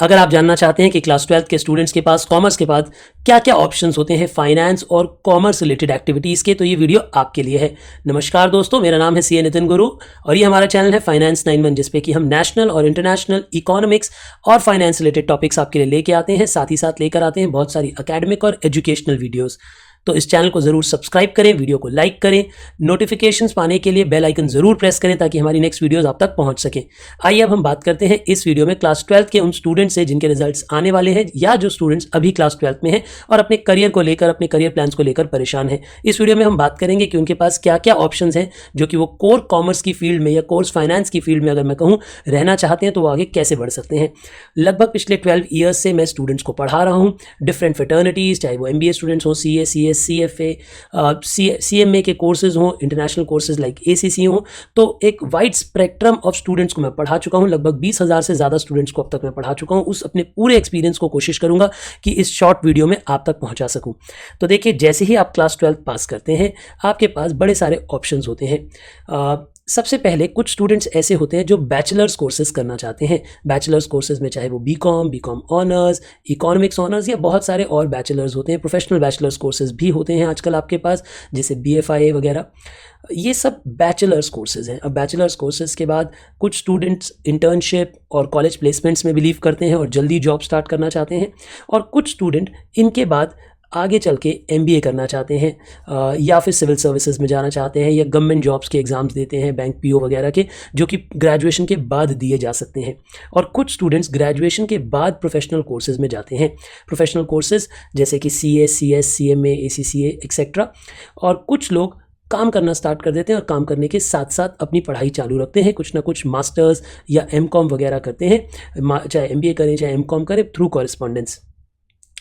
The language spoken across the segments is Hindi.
अगर आप जानना चाहते हैं कि क्लास 12th के स्टूडेंट्स के पास कॉमर्स के बाद क्या क्या ऑप्शंस होते हैं फाइनेंस और कॉमर्स रिलेटेड एक्टिविटीज़ के, तो ये वीडियो आपके लिए है। नमस्कार दोस्तों, मेरा नाम है सीए नितिन गुरु और ये हमारा चैनल है फाइनेंस 91, जिसपे कि हम नेशनल और इंटरनेशनल इकोनॉमिक्स और फाइनेंस रिलेटेड टॉपिक्स आपके लिए लेके आते हैं। साथ ही साथ लेकर आते हैं बहुत सारी अकेडमिक और एजुकेशनल वीडियोज़। तो इस चैनल को ज़रूर सब्सक्राइब करें, वीडियो को लाइक करें, नोटिफिकेशंस पाने के लिए बेल आइकन ज़रूर प्रेस करें ताकि हमारी नेक्स्ट वीडियोस आप तक पहुंच सकें। आइए अब हम बात करते हैं इस वीडियो में क्लास 12th के उन स्टूडेंट्स से जिनके रिजल्ट्स आने वाले हैं या जो स्टूडेंट्स अभी क्लास 12th में हैं और अपने करियर को लेकर, अपने करियर प्लान्स को लेकर परेशान हैं। इस वीडियो में हम बात करेंगे कि उनके पास क्या क्या ऑप्शन हैं जो कि वो कोर कॉमर्स की फील्ड में या कोर्स फाइनेंस की फील्ड में अगर मैं कहूँ रहना चाहते हैं तो वो आगे कैसे बढ़ सकते हैं। लगभग पिछले 12 ईयर्स से मैं स्टूडेंट्स को पढ़ा रहा हूँ, डिफरेंट फ्रेटर्निटीज़, चाहे वो MBA स्टूडेंट्स हो, CA, CS, CFA, CMA के कोर्सेज हों, इंटरनेशनल कोर्सेज लाइक ACC हों, तो एक वाइड स्पेक्ट्रम ऑफ स्टूडेंट्स को मैं पढ़ा चुका हूं। लगभग 20,000 से ज़्यादा स्टूडेंट्स को अब तक मैं पढ़ा चुका हूं। उस अपने पूरे एक्सपीरियंस को कोशिश करूंगा कि इस शॉर्ट वीडियो में आप तक पहुंचा सकूं। तो देखिए, जैसे ही आप क्लास 12 पास करते हैं आपके पास बड़े सारे ऑप्शंस होते हैं। सबसे पहले कुछ स्टूडेंट्स ऐसे होते हैं जो बैचलर्स कोर्सेज करना चाहते हैं। बैचलर्स कोर्सेज में चाहे वो बीकॉम ऑनर्स, इकोनॉमिक्स ऑनर्स या बहुत सारे और बैचलर्स होते हैं। प्रोफेशनल बैचलर्स कोर्सेज भी होते हैं आजकल आपके पास, जैसे BFIA वगैरह। ये सब बैचलर्स कोर्सेज हैं। अब बैचलर्स कोर्सेज के बाद कुछ स्टूडेंट्स इंटर्नशिप और कॉलेज प्लेसमेंट्स में बिलीव करते हैं और जल्दी जॉब स्टार्ट करना चाहते हैं, और कुछ स्टूडेंट इनके बाद आगे चल के MBA करना चाहते हैं या फिर सिविल सर्विसेज में जाना चाहते हैं या गवर्नमेंट जॉब्स के एग्ज़ाम्स देते हैं, बैंक PO वगैरह के, जो कि ग्रेजुएशन के बाद दिए जा सकते हैं। और कुछ स्टूडेंट्स ग्रेजुएशन के बाद प्रोफेशनल कोर्सेज में जाते हैं। प्रोफेशनल कोर्सेज जैसे कि CA, CS, CMA, ACCA etcetera. और कुछ लोग काम करना स्टार्ट कर देते हैं और काम करने के साथ साथ अपनी पढ़ाई चालू रखते हैं। कुछ ना कुछ मास्टर्स या MCOM वगैरह करते हैं, चाहे MBA करें चाहे MCOM करें, थ्रू कॉरेस्पॉन्डेंस।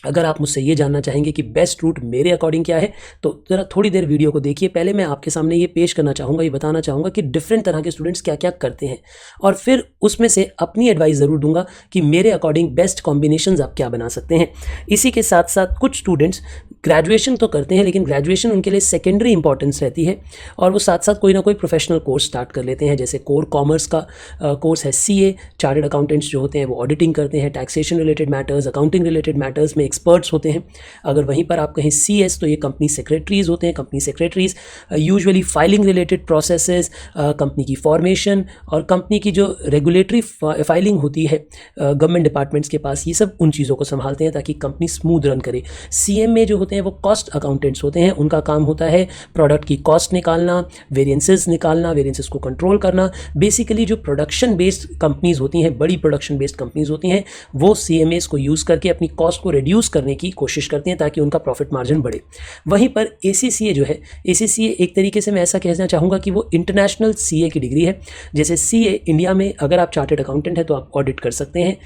अगर आप मुझसे ये जानना चाहेंगे कि बेस्ट रूट मेरे अकॉर्डिंग क्या है, तो ज़रा थोड़ी देर वीडियो को देखिए। पहले मैं आपके सामने ये पेश करना चाहूँगा, ये बताना चाहूँगा कि डिफरेंट तरह के स्टूडेंट्स क्या क्या करते हैं, और फिर उसमें से अपनी एडवाइस ज़रूर दूंगा कि मेरे अकॉर्डिंग बेस्ट कॉम्बिनेशंस आप क्या बना सकते हैं। इसी के साथ साथ कुछ स्टूडेंट्स ग्रेजुएशन तो करते हैं, लेकिन ग्रेजुएशन उनके लिए सेकेंडरी इंपॉर्टेंस रहती है और वो साथ साथ कोई ना कोई प्रोफेशनल कोर्स स्टार्ट कर लेते हैं। जैसे कोर कॉमर्स का कोर्स है CA, चार्टर्ड अकाउंटेंट्स जो होते हैं वो ऑडिटिंग करते हैं, taxation related matters, accounting related matters में एक्सपर्ट्स होते हैं। अगर वहीं पर आप कहें CS, तो ये कंपनी सेक्रेटरीज होते हैं। Company secretaries usually filing related processes, company की फॉर्मेशन और कंपनी की जो रेगुलेटरी फाइलिंग होती है गवर्नमेंट डिपार्टमेंट्स के पास, ये सब उन चीज़ों को संभालते हैं ताकि कंपनी स्मूथ रन करे। CMA जो होते हैं वो कॉस्ट अकाउंटेंट्स होते हैं। उनका काम होता है प्रोडक्ट की कॉस्ट निकालना, वेरिएंसेस निकालना, वेरिएंसेस को कंट्रोल करना। बेसिकली जो प्रोडक्शन बेस्ड कंपनीज होती हैं, बड़ी प्रोडक्शन बेस्ड कंपनीज होती हैं, वो CMAs को यूज़ करके अपनी कॉस्ट को रिड्यूस करने की कोशिश करते हैं ताकि उनका प्रॉफिट मार्जिन बढ़े। वहीं पर ACCA जो है, ACCA एक तरीके से मैं ऐसा कहना चाहूँगा कि वो इंटरनेशनल CA की डिग्री है। जैसे CA इंडिया में अगर आप चार्टर्ड अकाउंटेंट हैं तो आप ऑडिट कर सकते हैं,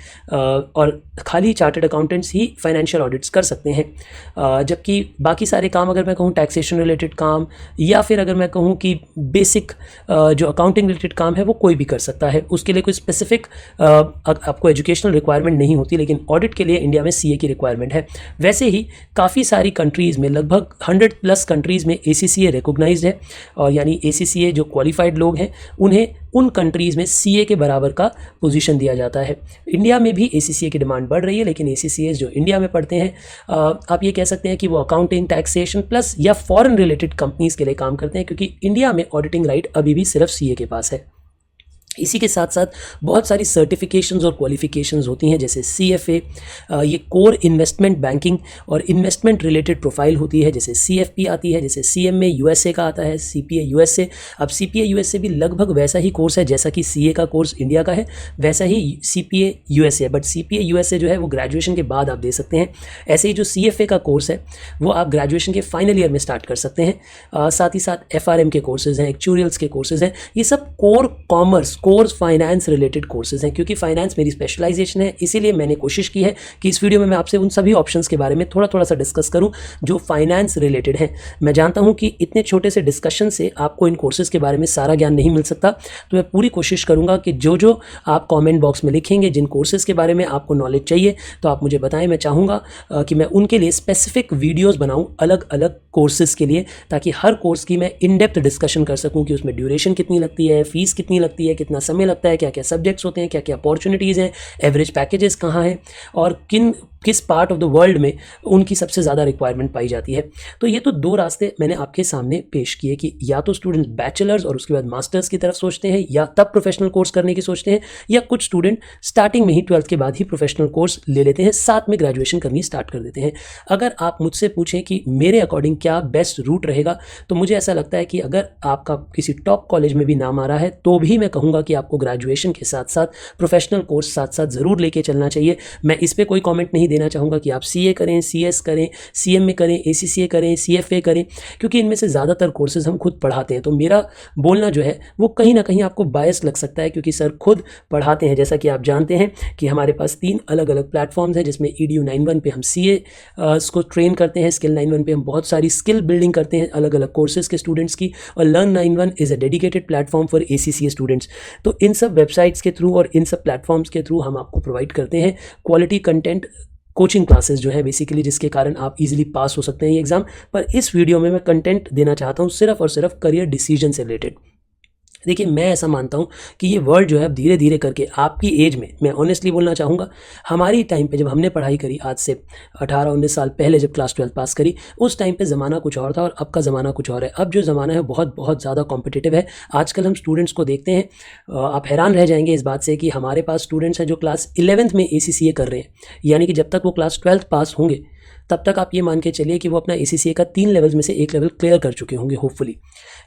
और खाली चार्टर्ड अकाउंटेंट्स ही फाइनेंशियल ऑडिट्स कर सकते हैं, जबकि बाकी सारे काम, अगर मैं कहूँ टैक्सेशन रिलेटेड काम या फिर अगर मैं कहूँ कि बेसिक जो अकाउंटिंग रिलेटेड काम है वो कोई भी कर सकता है। उसके लिए कोई स्पेसिफिक आपको एजुकेशनल रिक्वायरमेंट नहीं होती, लेकिन ऑडिट के लिए इंडिया में CA की रिक्वायरमेंट है। वैसे ही काफ़ी सारी कंट्रीज़ में, लगभग 100+ कंट्रीज़ में ACCA रिकॉग्नाइज्ड है, और यानी ACCA जो क्वालिफाइड लोग हैं उन्हें उन कंट्रीज़ में CA के बराबर का पोजीशन दिया जाता है। इंडिया में भी ACCA की डिमांड बढ़ रही है, लेकिन ACCAs जो इंडिया में पढ़ते हैं, आप ये कह सकते हैं कि वो अकाउंटिंग, टैक्सेशन प्लस या फॉरेन रिलेटेड कंपनीज़ के लिए काम करते हैं, क्योंकि इंडिया में ऑडिटिंग राइट अभी भी सिर्फ CA के पास है। इसी के साथ साथ बहुत सारी सर्टिफिकेशंस और क्वालिफिकेशंस होती हैं, जैसे CFA, ये कोर इन्वेस्टमेंट बैंकिंग और इन्वेस्टमेंट रिलेटेड प्रोफाइल होती है। जैसे CFP आती है, जैसे CMA USA का आता है, CPA USA। अब CPA USA भी लगभग वैसा ही कोर्स है जैसा कि CA का कोर्स इंडिया का है, वैसा ही CPA USA, but CPA USA जो है वो ग्रेजुएशन के बाद आप दे सकते हैं। ऐसे ही जो CFA का कोर्स है वो आप ग्रेजुएशन के फाइनल ईयर में स्टार्ट कर सकते हैं। साथ ही साथ FRM के कोर्सेज़ हैं, एक्चुरियल्स के कोर्सेज़ हैं। ये सब core commerce, course finance related courses हैं। क्योंकि फाइनेंस मेरी स्पेशलाइजेशन है, इसीलिए मैंने कोशिश की है कि इस वीडियो में मैं आपसे उन सभी ऑप्शंस के बारे में थोड़ा थोड़ा सा डिस्कस करूं जो फाइनेंस रिलेटेड हैं। मैं जानता हूं कि इतने छोटे से डिस्कशन से आपको इन कोर्सेज के बारे में सारा ज्ञान नहीं मिल सकता, तो मैं पूरी कोशिश करूंगा कि जो जो आप कॉमेंट बॉक्स में लिखेंगे, जिन कोर्सेज के बारे में आपको नॉलेज चाहिए, तो आप मुझे बताएं। मैं चाहूँगा कि मैं उनके लिए स्पेसिफिक वीडियोज़ बनाऊँ अलग अलग कोर्सेज के लिए, ताकि हर कोर्स की मैं इन डेप्थ डिस्कशन कर सकूँ कि उसमें ड्यूरेशन कितनी लगती है, फीस कितनी लगती है, कितना कितना समय लगता है, क्या क्या सब्जेक्ट्स होते हैं, क्या क्या अपॉर्चुनिटीज़ हैं, एवरेज पैकेजेस कहाँ हैं और किस पार्ट ऑफ द वर्ल्ड में उनकी सबसे ज़्यादा रिक्वायरमेंट पाई जाती है। तो ये तो दो रास्ते मैंने आपके सामने पेश किए कि या तो स्टूडेंट बैचलर्स और उसके बाद मास्टर्स की तरफ सोचते हैं या तब प्रोफेशनल कोर्स करने की सोचते हैं, या कुछ स्टूडेंट स्टार्टिंग में ही 12th के बाद ही प्रोफेशनल कोर्स ले लेते हैं, साथ में ग्रेजुएशन करनी स्टार्ट कर देते हैं। अगर आप मुझसे पूछें कि मेरे अकॉर्डिंग क्या बेस्ट रूट रहेगा, तो मुझे ऐसा लगता है कि अगर आपका किसी टॉप कॉलेज में भी नाम आ रहा है तो भी मैं कहूँगा कि आपको ग्रेजुएशन के साथ साथ प्रोफेशनल कोर्स साथ साथ ज़रूर लेके चलना चाहिए। मैं इस पर कोई कॉमेंट नहीं देना चाहूँगा कि आप CA करें, CS करें, CMA करें, ACCA करें, CFA करें, क्योंकि इनमें से ज़्यादातर कोर्सेज हम खुद पढ़ाते हैं। तो मेरा बोलना जो है वो कहीं ना कहीं आपको बायस लग सकता है, क्योंकि सर खुद पढ़ाते हैं। जैसा कि आप जानते हैं कि हमारे पास 3 अलग अलग प्लेटफॉर्म्स हैं, जिसमें EDU 91 पे हम CA को ट्रेन करते हैं, स्किल 91 पे हम बहुत सारी स्किल बिल्डिंग करते हैं अलग अलग कोर्सेज के स्टूडेंट्स की, और learn 91 is a dedicated platform for ACCA students. तो इन सब वेबसाइट्स के थ्रू और इन सब प्लेटफॉर्म्स के थ्रू हम आपको प्रोवाइड करते हैं क्वालिटी कंटेंट कोचिंग क्लासेस जो है बेसिकली, जिसके कारण आप इजीली पास हो सकते हैं ये एग्ज़ाम। पर इस वीडियो में मैं कंटेंट देना चाहता हूँ सिर्फ और सिर्फ करियर डिसीजन से रिलेटेड। देखिए, मैं ऐसा मानता हूँ कि ये वर्ल्ड जो है अब धीरे धीरे करके आपकी एज में, मैं ऑनेस्टली बोलना चाहूँगा, हमारी टाइम पे जब हमने पढ़ाई करी आज से 18-19 साल पहले, जब क्लास 12 पास करी, उस टाइम पे ज़माना कुछ और था और अब का ज़माना कुछ और है। अब जो ज़माना है बहुत बहुत ज़्यादा कॉम्पिटिटिव है। आजकल हम स्टूडेंट्स को देखते हैं, आप हैरान रह जाएंगे इस बात से कि हमारे पास स्टूडेंट्स हैं जो क्लास 11th में ACCA कर रहे हैं, यानी कि जब तक वो क्लास 12th पास होंगे तब तक आप ये मान के चलिए कि वो अपना ACCA का 3 लेवल्स में से 1 लेवल क्लियर कर चुके होंगे होपफुली।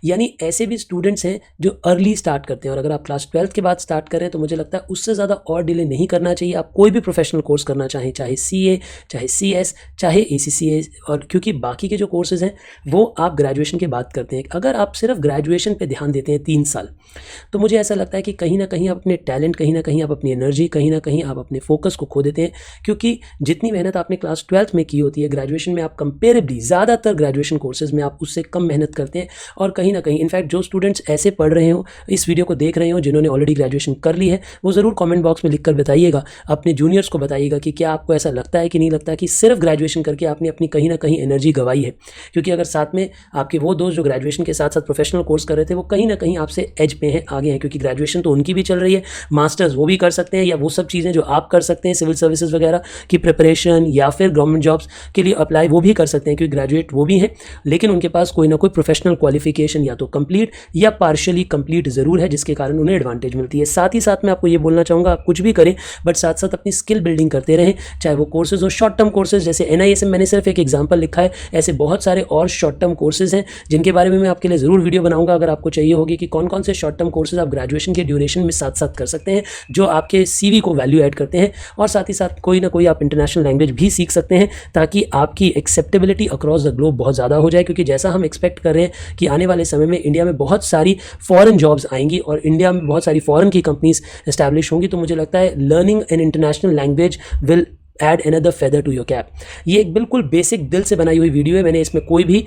यानी ऐसे भी स्टूडेंट्स हैं जो अर्ली स्टार्ट करते हैं, और अगर आप क्लास 12th के बाद स्टार्ट करें तो मुझे लगता है उससे ज़्यादा और डिले नहीं करना चाहिए। आप कोई भी प्रोफेशनल कोर्स करना चाहें, चाहे CA, चाहे CS, चाहे ACCA, और क्योंकि बाकी के जो कोर्सेज़ हैं वो आप ग्रेजुएशन के बाद करते हैं। अगर आप सिर्फ ग्रेजुएशन पर ध्यान देते हैं 3 साल, तो मुझे ऐसा लगता है कि कहीं ना कहीं आप अपने टैलेंट, कहीं ना कहीं आप अपनी एनर्जी, कहीं ना कहीं आप अपने फोकस को खो देते हैं। क्योंकि जितनी मेहनत आपने क्लास 12th में की होती है, ग्रेजुएशन में आप कंपेरेबली, ज़्यादातर ग्रेजुएशन कोर्सेज में आप उससे कम मेहनत करते हैं। और कहीं ना कहीं इनफैक्ट जो स्टूडेंट्स ऐसे पढ़ रहे हो, इस वीडियो को देख रहे हो, जिन्होंने ऑलरेडी ग्रेजुएशन कर ली है, वो ज़रूर कमेंट बॉक्स में लिखकर बताइएगा, अपने जूनियर्स को बताइएगा कि क्या आपको ऐसा लगता है कि नहीं लगता कि सिर्फ ग्रेजुएशन करके आपने अपनी कहीं ना कहीं एनर्जी गंवाई है। क्योंकि अगर साथ में आपके वो दोस्त जो ग्रेजुएशन के साथ साथ प्रोफेशनल कोर्स कर रहे थे, वो कहीं ना कहीं आपसे एज पे हैं, आगे हैं, क्योंकि ग्रेजुएशन तो उनकी भी चल रही है, मास्टर्स वो भी कर सकते हैं, या वो सब चीज़ें जो आप कर सकते हैं, सिविल सर्विसेज वगैरह की प्रिपरेशन या फिर गवर्नमेंट जॉब्स के लिए अप्लाई वो भी कर सकते हैं, क्योंकि ग्रेजुएट वो भी हैं, लेकिन उनके पास कोई ना कोई प्रोफेशनल क्वालिफिकेशन या तो कंप्लीट या पार्शियली कंप्लीट ज़रूर है, जिसके कारण उन्हें एडवांटेज मिलती है। साथ ही साथ मैं आपको ये बोलना चाहूँगा, आप कुछ भी करें बट साथ साथ अपनी स्किल बिल्डिंग करते रहें, चाहे वो कोर्सेज हो शॉर्ट टर्म कोर्सेज, जैसे NISM मैंने सिर्फ एक एग्जाम्पल लिखा है, ऐसे बहुत सारे और शॉर्ट टर्म कोर्सेज हैं जिनके बारे में मैं आपके लिए ज़रूर वीडियो बनाऊंगा। अगर आपको चाहिए होगी कि कौन कौन से शॉर्ट टर्म कोर्सेज आप ग्रेजुएशन के ड्यूरेशन में साथ साथ कर सकते हैं, जो आपके CV को वैल्यू ऐड करते हैं, और साथ ही साथ कोई ना कोई आप इंटरनेशनल लैंग्वेज भी सीख सकते हैं, ताकि आपकी एक्सेप्टेबिलिटी अक्रॉस द ग्लोब बहुत ज़्यादा हो जाए। क्योंकि जैसा हम एक्सपेक्ट कर रहे हैं कि आने वाले समय में इंडिया में बहुत सारी फॉरेन जॉब्स आएंगी और इंडिया में बहुत सारी फॉरेन की कंपनीज एस्टैब्लिश होंगी, तो मुझे लगता है learning an international language will add another feather to your cap. ये एक बिल्कुल बेसिक दिल से बनाई हुई वीडियो है, मैंने इसमें कोई भी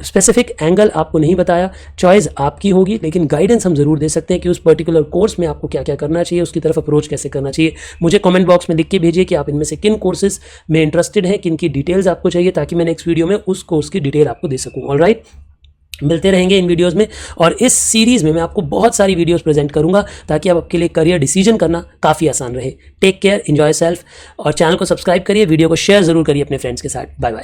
स्पेसिफिक एंगल आपको नहीं बताया, चॉइस आपकी होगी, लेकिन गाइडेंस हम जरूर दे सकते हैं कि उस पर्टिकुलर कोर्स में आपको क्या क्या करना चाहिए, उसकी तरफ अप्रोच कैसे करना चाहिए। मुझे कमेंट बॉक्स में लिख के भेजिए कि आप इनमें से किन कोर्सेज में इंटरेस्टेड हैं, किन की डिटेल्स आपको चाहिए, ताकि मैं नेक्स्ट वीडियो में उस कोर्स की डिटेल आपको दे सकूँ। ऑलराइट, मिलते रहेंगे इन वीडियोस में, और इस सीरीज़ में मैं आपको बहुत सारी वीडियोस प्रेजेंट करूंगा, ताकि आप आपके लिए करियर डिसीजन करना काफ़ी आसान रहे। टेक केयर, एंजॉय सेल्फ, और चैनल को सब्सक्राइब करिए, वीडियो को शेयर ज़रूर करिए अपने फ्रेंड्स के साथ। Bye bye.